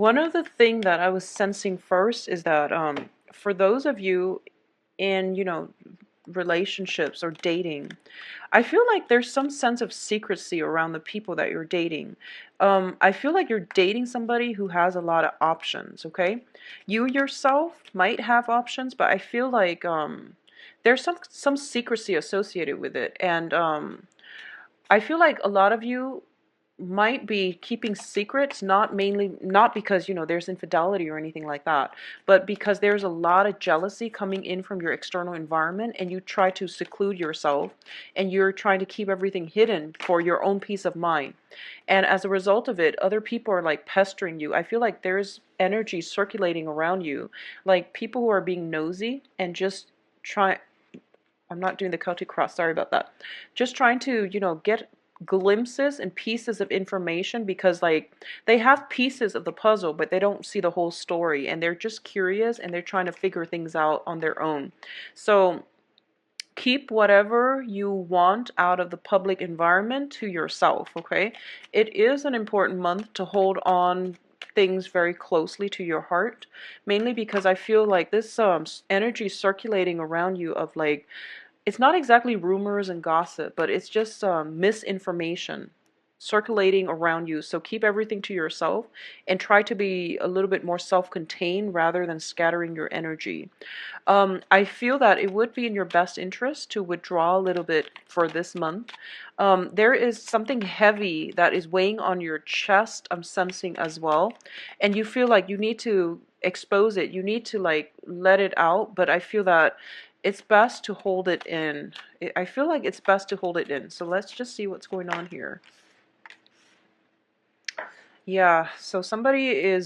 One of the thing that I was sensing first is that for those of you in, relationships or dating, I feel like there's some sense of secrecy around the people that you're dating. I feel like you're dating somebody who has a lot of options, okay? You yourself might have options, but I feel like there's some secrecy associated with it. And I feel like a lot of you might be keeping secrets, not because there's infidelity or anything like that, but because there's a lot of jealousy coming in from your external environment, and you try to seclude yourself, and you're trying to keep everything hidden for your own peace of mind. And as a result of it, other people are like pestering you. I feel like there's energy circulating around you, like people who are being nosy and just try I'm not doing the Celtic cross, sorry about that. Just trying to, get glimpses and pieces of information, because like they have pieces of the puzzle but they don't see the whole story, and they're just curious and they're trying to figure things out on their own. So keep whatever you want out of the public environment to yourself, okay? It is an important month to hold on things very closely to your heart, mainly because I feel like this energy circulating around you of like, it's not exactly rumors and gossip, but it's just misinformation circulating around you. So keep everything to yourself and try to be a little bit more self-contained rather than scattering your energy. I feel that it would be in your best interest to withdraw a little bit for this month. There is something heavy that is weighing on your chest, I'm sensing as well. And you feel like you need to expose it. You need to like let it out, but I feel that it's best to hold it in. I feel like it's best to hold it in. So let's just see what's going on here. Yeah, so somebody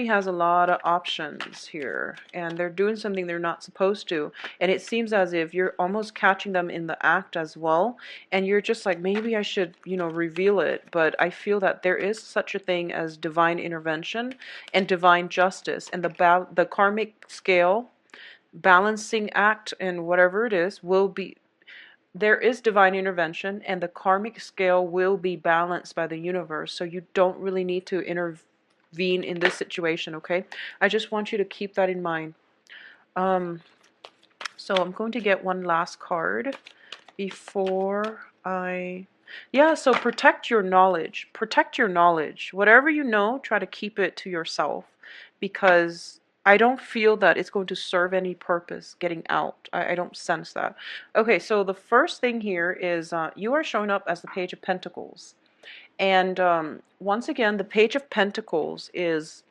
has a lot of options here, and they're doing something they're not supposed to, and it seems as if you're almost catching them in the act as well, and you're just like, maybe I should, reveal it. But I feel that there is such a thing as divine intervention and divine justice, and the karmic scale balancing act and whatever it is will be, there is divine intervention, and the karmic scale will be balanced by the universe. So you don't really need to intervene in this situation, okay? I just want you to keep that in mind. Um, so I'm going to get one last card before I... Yeah, so protect your knowledge. Protect your knowledge. Whatever you know, try to keep it to yourself, because I don't feel that it's going to serve any purpose getting out. I don't sense that. Okay, so the first thing here is you are showing up as the Page of Pentacles. And once again, the Page of Pentacles is,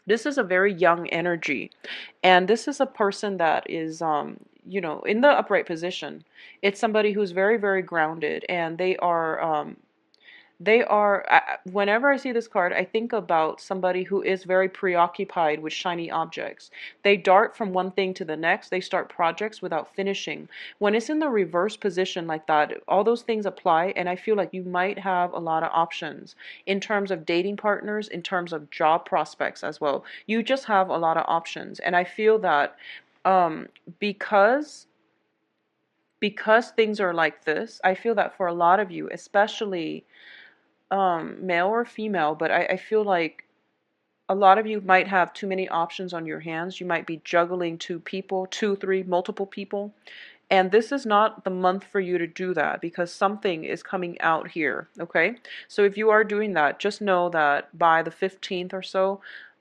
this is a very young energy, and this is a person that is in the upright position. It's somebody who's very, very grounded, and whenever I see this card, I think about somebody who is very preoccupied with shiny objects. They dart from one thing to the next. They start projects without finishing. When it's in the reverse position like that, all those things apply, and I feel like you might have a lot of options in terms of dating partners, in terms of job prospects as well. You just have a lot of options, and I feel that um, because because things are like this, I feel that for a lot of you, especially male or female, but I feel like a lot of you might have too many options on your hands. You might be juggling two people, two, three, multiple people. And this is not the month for you to do that, because something is coming out here, okay? So if you are doing that, just know that by the 15th or so,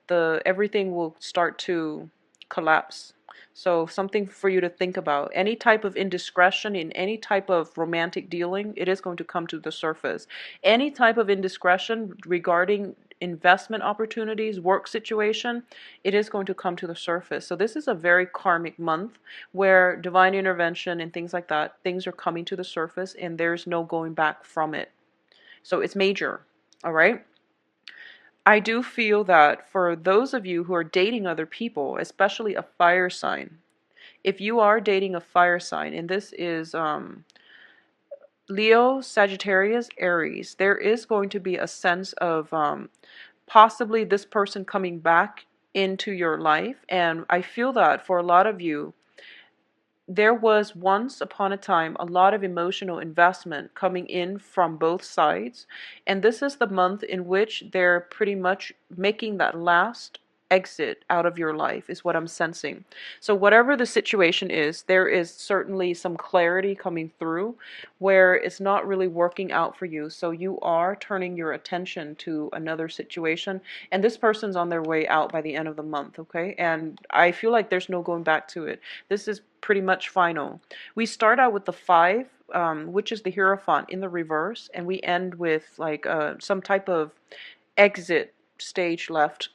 everything will start to collapse. So something for you to think about. Any type of indiscretion in any type of romantic dealing, it is going to come to the surface. Any type of indiscretion regarding investment opportunities, work situation, it is going to come to the surface. So this is a very karmic month where divine intervention and things like that, things are coming to the surface and there's no going back from it. So it's major, all right? I do feel that for those of you who are dating other people, especially a fire sign, if you are dating a fire sign, and this is Leo, Sagittarius, Aries, there is going to be a sense of possibly this person coming back into your life. And I feel that for a lot of you, there was once upon a time a lot of emotional investment coming in from both sides, and this is the month in which they're pretty much making that last exit out of your life, is what I'm sensing. So whatever the situation is, there is certainly some clarity coming through where it's not really working out for you, so you are turning your attention to another situation, and this person's on their way out by the end of the month, okay? And I feel like there's no going back to it. This is pretty much final. We start out with the 5, which is the Hierophant in the reverse, and we end with like some type of exit stage left.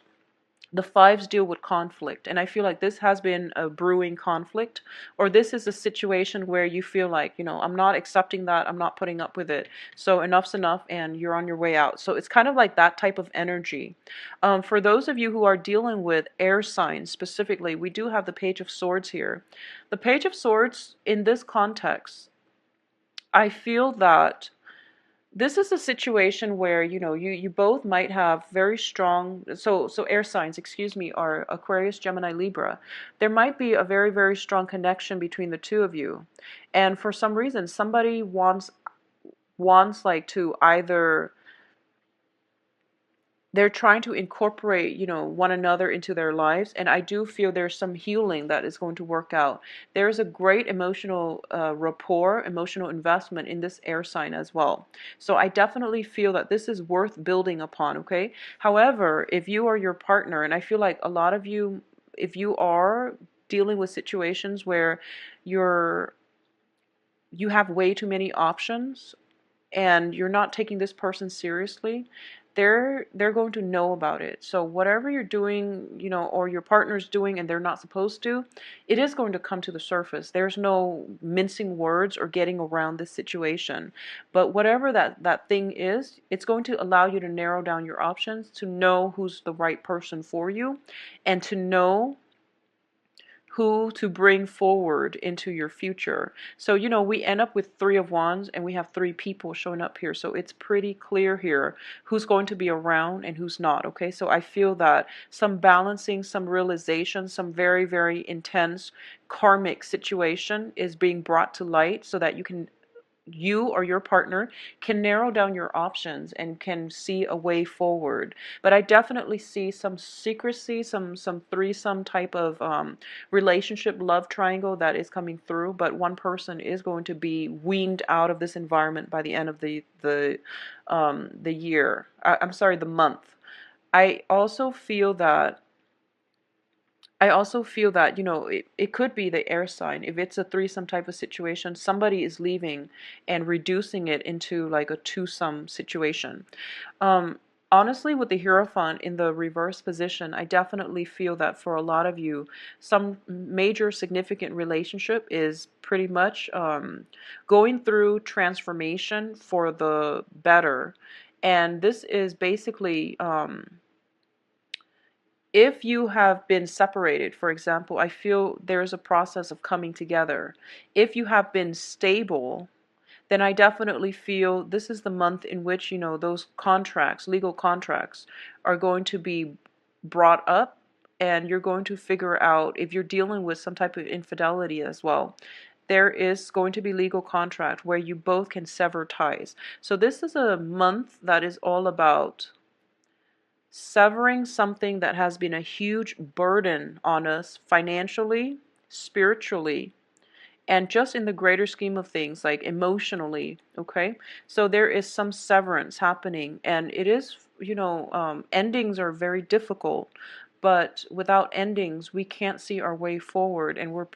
The 5s deal with conflict, and I feel like this has been a brewing conflict, or this is a situation where you feel like, I'm not accepting that, I'm not putting up with it, so enough's enough, and you're on your way out. So it's kind of like that type of energy. For those of you who are dealing with air signs specifically, we do have the Page of Swords here. The Page of Swords in this context, I feel that this is a situation where you both might have very strong, so air signs, excuse me, are Aquarius, Gemini, Libra. There might be a very, very strong connection between the two of you, and for some reason somebody wants like to either, they're trying to incorporate, one another into their lives, and I do feel there's some healing that is going to work out. There's a great emotional rapport, emotional investment in this air sign as well. So I definitely feel that this is worth building upon, okay? However, if you are your partner, and I feel like a lot of you, if you are dealing with situations where you have way too many options and you're not taking this person seriously, they're going to know about it. So whatever you're doing, or your partner's doing and they're not supposed to, it is going to come to the surface. There's no mincing words or getting around this situation. But whatever that thing is, it's going to allow you to narrow down your options, to know who's the right person for you, and to know who to bring forward into your future. So, we end up with 3 of Wands, and we have 3 people showing up here. So it's pretty clear here who's going to be around and who's not, okay? So I feel that some balancing, some realization, some very, very intense karmic situation is being brought to light so that you or your partner can narrow down your options and can see a way forward. But I definitely see some secrecy, some threesome type of relationship, love triangle that is coming through. But one person is going to be weaned out of this environment by the end of the year. I'm sorry, the month. I also feel that it could be the air sign. If it's a threesome type of situation, somebody is leaving and reducing it into like a twosome situation. Um, Honestly, with the Hierophant in the reverse position, I definitely feel that for a lot of you, some major significant relationship is pretty much going through transformation for the better. And this is basically if you have been separated, for example, I feel there's a process of coming together. If you have been stable, then I definitely feel this is the month in which, those contracts, legal contracts, are going to be brought up, and you're going to figure out if you're dealing with some type of infidelity as well. There is going to be legal contract where you both can sever ties. So this is a month that is all about severing something that has been a huge burden on us financially, spiritually, and just in the greater scheme of things, like emotionally, okay? So there is some severance happening, and it is, endings are very difficult, but without endings, we can't see our way forward, and we're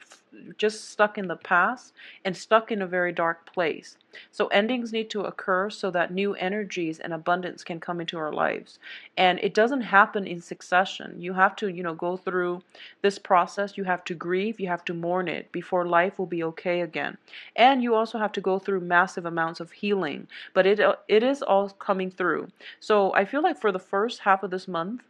just stuck in the past and stuck in a very dark place. So endings need to occur so that new energies and abundance can come into our lives. And it doesn't happen in succession. You have to, go through this process. You have to grieve, you have to mourn it before life will be okay again. And you also have to go through massive amounts of healing, but it is all coming through. So I feel like for the first half of this month,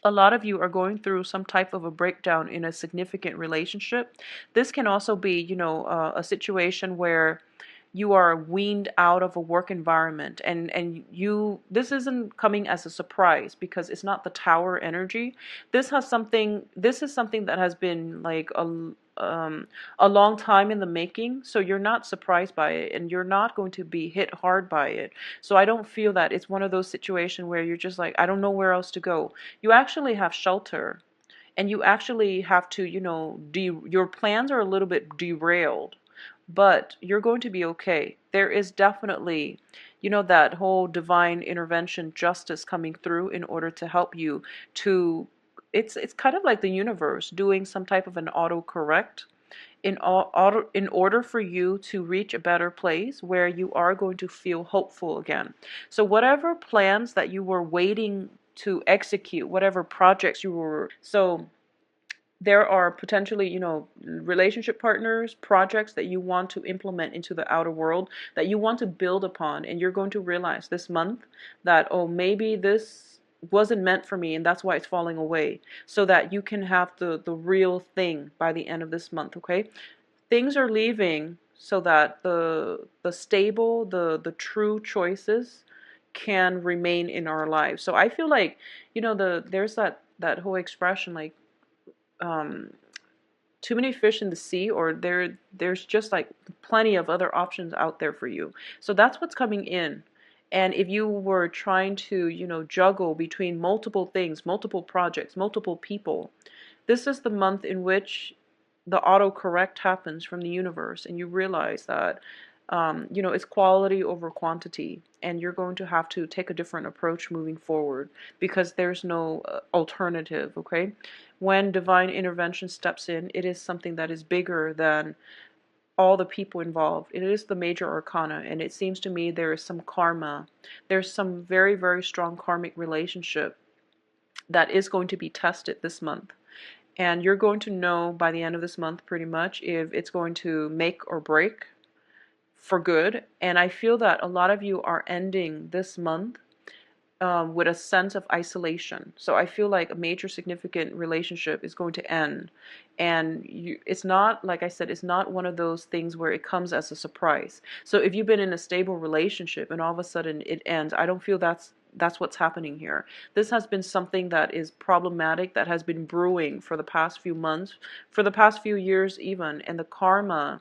a lot of you are going through some type of a breakdown in a significant relationship. This can also be, a situation where you are weaned out of a work environment, and you, this isn't coming as a surprise because it's not the tower energy. This is something that has been like a long time in the making, so you're not surprised by it and you're not going to be hit hard by it. So I don't feel that it's one of those situations where you're just like, I don't know where else to go. You actually have shelter, and you actually have to, your plans are a little bit derailed, but you're going to be okay. There is definitely, that whole divine intervention justice coming through in order to help you to, it's kind of like the universe doing some type of an autocorrect in order for you to reach a better place where you are going to feel hopeful again. So whatever plans that you were waiting to execute, whatever projects you were, so there are potentially, relationship partners, projects that you want to implement into the outer world, that you want to build upon, and you're going to realize this month that, oh, maybe this wasn't meant for me and that's why it's falling away, so that you can have the real thing by the end of this month, okay? Things are leaving so that the stable, the true choices can remain in our lives. So I feel like, there's that whole expression like, um, too many fish in the sea, or there's just like plenty of other options out there for you. So that's what's coming in. And if you were trying to, juggle between multiple things, multiple projects, multiple people, this is the month in which the autocorrect happens from the universe, and you realize that, it's quality over quantity, and you're going to have to take a different approach moving forward because there's no alternative, okay? When divine intervention steps in, it is something that is bigger than all the people involved. It is the major arcana, and it seems to me there is some karma. There's some very, very strong karmic relationship that is going to be tested this month. And you're going to know by the end of this month pretty much if it's going to make or break for good. And I feel that a lot of you are ending this month with a sense of isolation. So I feel like a major significant relationship is going to end. And it's not, like I said, it's not one of those things where it comes as a surprise. So if you've been in a stable relationship and all of a sudden it ends, I don't feel that's what's happening here. This has been something that is problematic, that has been brewing for the past few months, for the past few years even. And the karma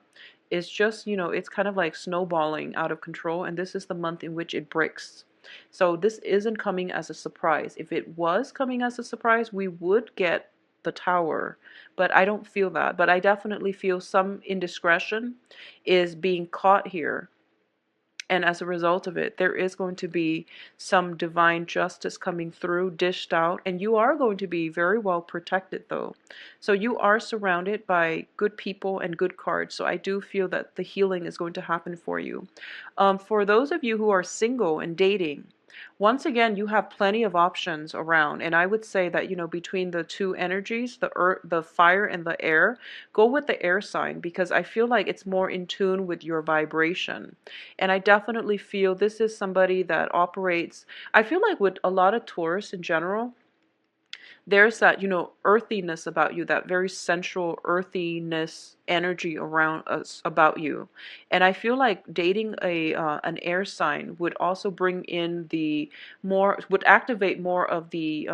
is just, it's kind of like snowballing out of control. And this is the month in which it breaks. So this isn't coming as a surprise. If it was coming as a surprise, we would get the tower, but I don't feel that. But I definitely feel some indiscretion is being caught here. And as a result of it, there is going to be some divine justice coming through, dished out, and you are going to be very well protected though. So you are surrounded by good people and good cards. So I do feel that the healing is going to happen for you. For those of you who are single and dating, once again, you have plenty of options around. And I would say that, between the two energies, the earth, the fire and the air, go with the air sign because I feel like it's more in tune with your vibration. And I definitely feel this is somebody that operates, I feel like with a lot of Taurus in general, there's that, earthiness about you, that very sensual earthiness energy around us about you. And I feel like dating an air sign would also bring in would activate more of the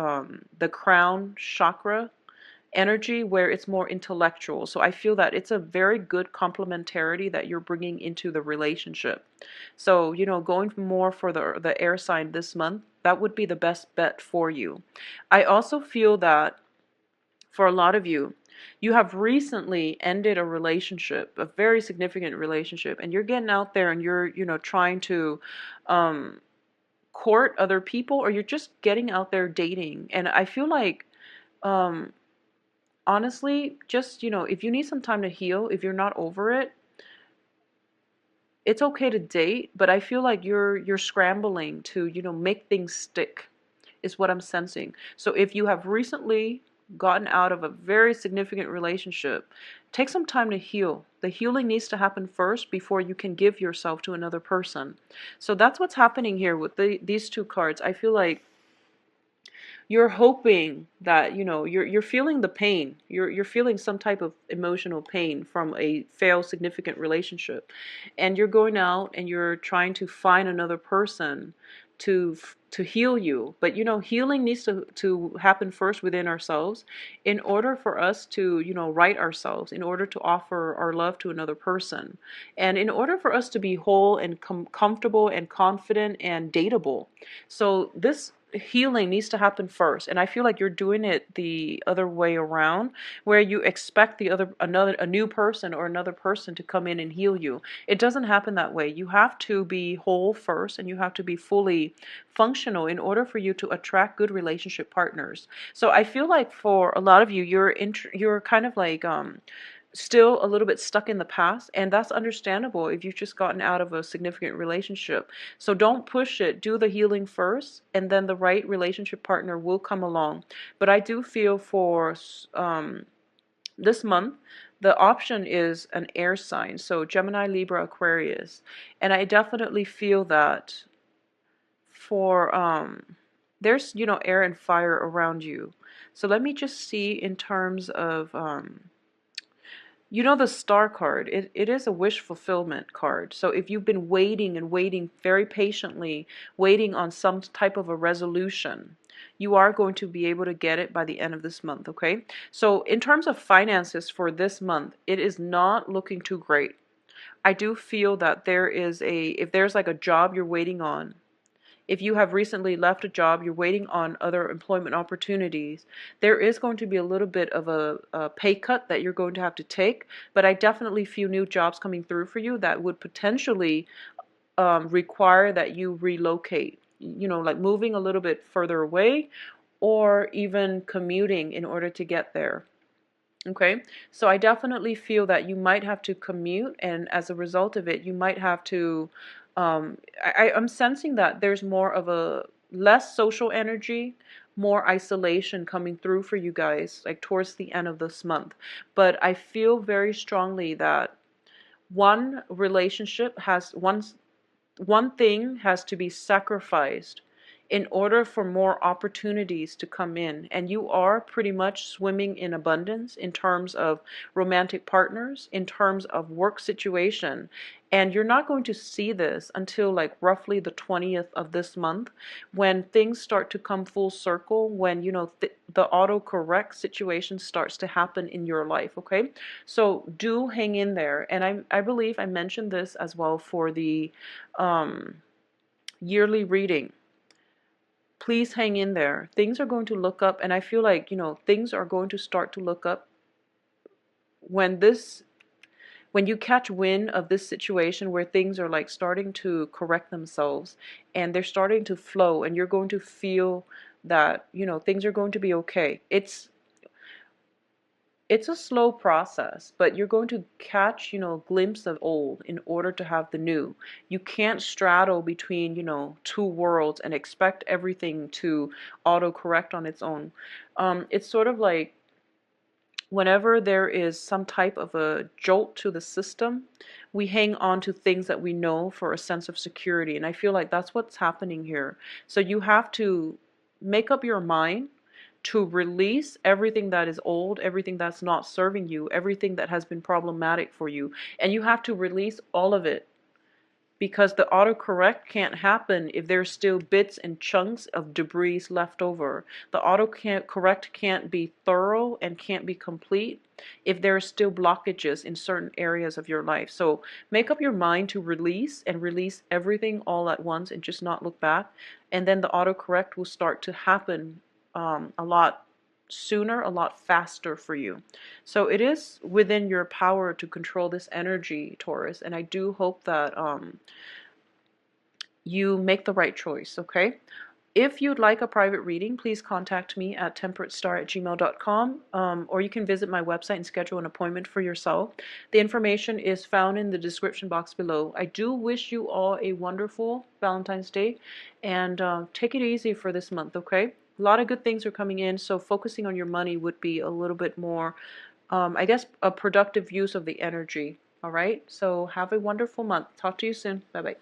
crown chakra energy, where it's more intellectual. So I feel that it's a very good complementarity that you're bringing into the relationship. So, going more for the air sign this month, that would be the best bet for you. I also feel that for a lot of you, you have recently ended a relationship, a very significant relationship, and you're getting out there and you're, trying to court other people, or you're just getting out there dating. And I feel like, honestly, just, if you need some time to heal, if you're not over it, it's okay to date, but I feel like you're scrambling to, make things stick, is what I'm sensing. So if you have recently gotten out of a very significant relationship, take some time to heal. The healing needs to happen first before you can give yourself to another person. So that's what's happening here with these two cards. I feel like you're hoping that, you know, you're feeling the pain. You're feeling some type of emotional pain from a failed significant relationship. And you're going out and you're trying to find another person to heal you. But you know, healing needs to happen first within ourselves in order for us to, you know, right ourselves, in order to offer our love to another person. And in order for us to be whole and comfortable and confident and dateable. So this healing needs to happen first, and I feel like you're doing it the other way around, where you expect a new person or another person to come in and heal you. It doesn't happen that way. You have to be whole first, and you have to be fully functional in order for you to attract good relationship partners. So I feel like for a lot of you, you're kind of like still a little bit stuck in the past, and that's understandable if you've just gotten out of a significant relationship. So don't push it. Do the healing first, and then the right relationship partner will come along. But I do feel for this month, the option is an air sign, so Gemini, Libra, Aquarius. And I definitely feel that for there's, you know, air and fire around you. So let me just see in terms of you know, the star card, it is a wish fulfillment card. So if you've been waiting and waiting very patiently, waiting on some type of a resolution, you are going to be able to get it by the end of this month, okay? So in terms of finances for this month, it is not looking too great. I do feel that if there's like a job you're waiting on, if you have recently left a job, you're waiting on other employment opportunities, there is going to be a little bit of a pay cut that you're going to have to take. But I definitely feel new jobs coming through for you that would potentially require that you relocate, you know, like moving a little bit further away or even commuting in order to get there. Okay, so I definitely feel that you might have to commute, and as a result of it, you might have to. I'm sensing that there's more of a less social energy, more isolation coming through for you guys, like towards the end of this month. But I feel very strongly that one relationship has one thing has to be sacrificed in order for more opportunities to come in. And you are pretty much swimming in abundance in terms of romantic partners, in terms of work situation. And you're not going to see this until like roughly the 20th of this month, when things start to come full circle, when, you know, the autocorrect situation starts to happen in your life, okay? So do hang in there. And I believe I mentioned this as well for the yearly reading. Please hang in there. Things are going to look up, and I feel like, you know, things are going to start to look up when when you catch wind of this situation where things are like starting to correct themselves and they're starting to flow, and you're going to feel that, you know, things are going to be okay. It's a slow process, but you're going to catch, you know, a glimpse of old in order to have the new. You can't straddle between, you know, two worlds and expect everything to autocorrect on its own. It's sort of like whenever there is some type of a jolt to the system, we hang on to things that we know for a sense of security. And I feel like that's what's happening here. So you have to make up your mind to release everything that is old, everything that's not serving you, everything that has been problematic for you. And you have to release all of it, because the autocorrect can't happen if there's still bits and chunks of debris left over. The autocorrect can't be thorough and can't be complete if there are still blockages in certain areas of your life. So make up your mind to release, and release everything all at once and just not look back. And then the autocorrect will start to happen a lot sooner, a lot faster for you. So it is within your power to control this energy, Taurus, and I do hope that you make the right choice, okay? If you'd like a private reading, please contact me at temperatestar@gmail.com, or you can visit my website and schedule an appointment for yourself. The information is found in the description box below. I do wish you all a wonderful Valentine's Day, and take it easy for this month, okay? A lot of good things are coming in, so focusing on your money would be a little bit more, I guess, a productive use of the energy, all right? So have a wonderful month. Talk to you soon. Bye-bye.